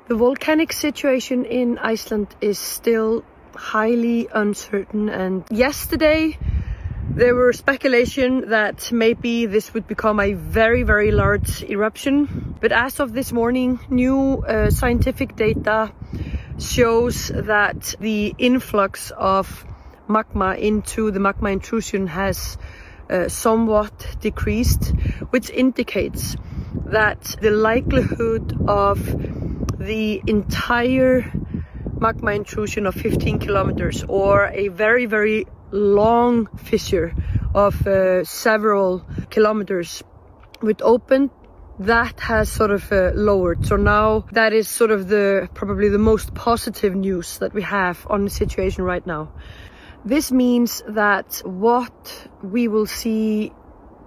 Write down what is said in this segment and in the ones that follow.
The volcanic situation in Iceland is still highly uncertain, and yesterday there were speculation that maybe this would become a very, very large eruption. But as of this morning, new scientific data shows that the influx of magma into the magma intrusion has somewhat decreased, which indicates that the likelihood of the entire magma intrusion of 15 kilometers or a very, very long fissure of several kilometers would open, that has sort of lowered. So now that is sort of probably the most positive news that we have on the situation right now. This means that what we will see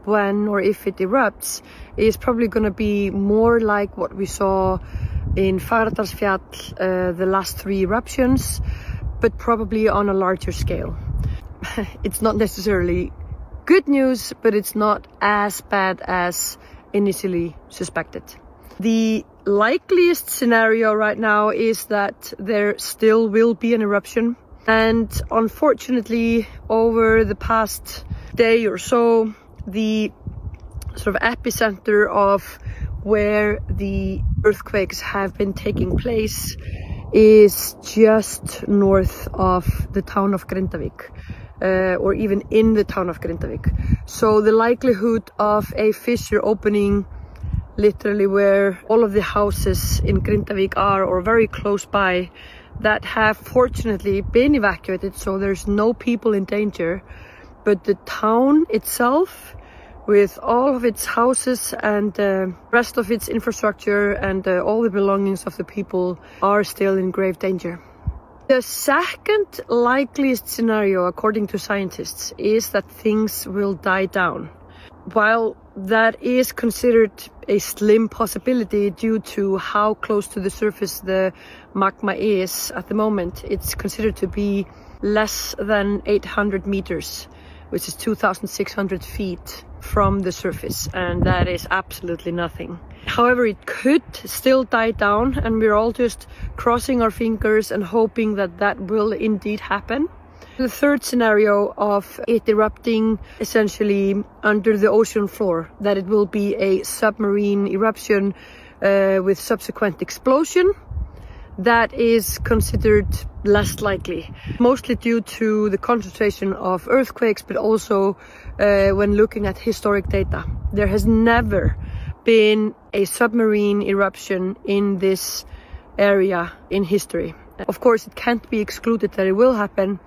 when or if it erupts is probably going to be more like what we saw in Fagradalsfjall, the last 3 eruptions, but probably on a larger scale. It's not necessarily good news, but it's not as bad as initially suspected. The likeliest scenario right now is that there still will be an eruption. And unfortunately, over the past day or so, the sort of epicenter of where the earthquakes have been taking place is just north of the town of Grindavík, or even in the town of Grindavík. So the likelihood of a fissure opening literally where all of the houses in Grindavík are, or very close by, that have fortunately been evacuated, so there's no people in danger, but the town itself, with all of its houses and rest of its infrastructure and all the belongings of the people, are still in grave danger. The second likeliest scenario, according to scientists, is that things will die down. While that is considered a slim possibility due to how close to the surface the magma is at the moment, it's considered to be less than 800 meters, which is 2,600 feet from the surface, and that is absolutely nothing. However, it could still die down, and we're all just crossing our fingers and hoping that that will indeed happen. The third scenario of it erupting essentially under the ocean floor, that it will be a submarine eruption with subsequent explosion, that is considered less likely, mostly due to the concentration of earthquakes, but also when looking at historic data. There has never been a submarine eruption in this area in history. Of course, it can't be excluded that it will happen,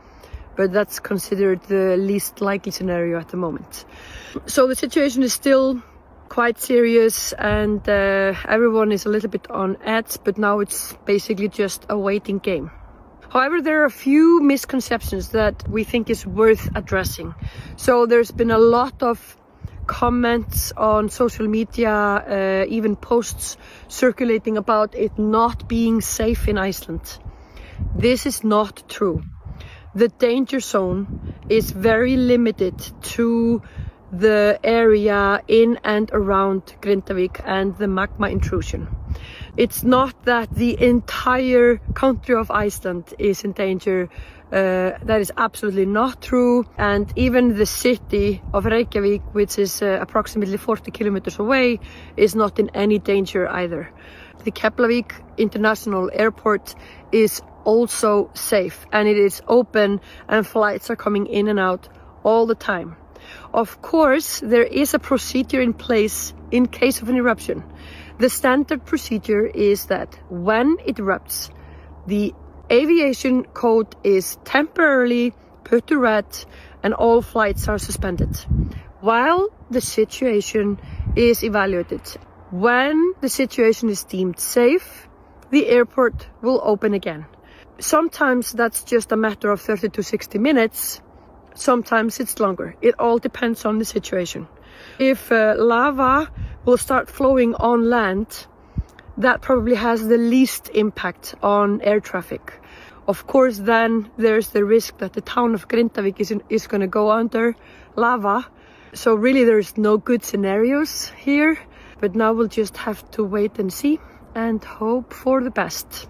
but that's considered the least likely scenario at the moment. So the situation is still quite serious, and everyone is a little bit on edge, but now it's basically just a waiting game. However, there are a few misconceptions that we think is worth addressing. So there's been a lot of comments on social media, even posts circulating about it not being safe in Iceland. This is not true. The danger zone is very limited to the area in and around Grindavík and the magma intrusion. It's not that the entire country of Iceland is in danger. That is absolutely not true. And even the city of Reykjavík, which is approximately 40 kilometers away, is not in any danger either. The Keflavík International Airport is also safe, and it is open, and flights are coming in and out all the time. Of course, there is a procedure in place in case of an eruption. The standard procedure is that when it erupts, the aviation code is temporarily put to red and all flights are suspended while the situation is evaluated. When the situation is deemed safe, the airport will open again. Sometimes that's just a matter of 30 to 60 minutes. Sometimes it's longer. It all depends on the situation. If lava will start flowing on land, that probably has the least impact on air traffic. Of course, then there's the risk that the town of Grindavík is going to go under lava. So really there's no good scenarios here, but now we'll just have to wait and see. and hope for the best.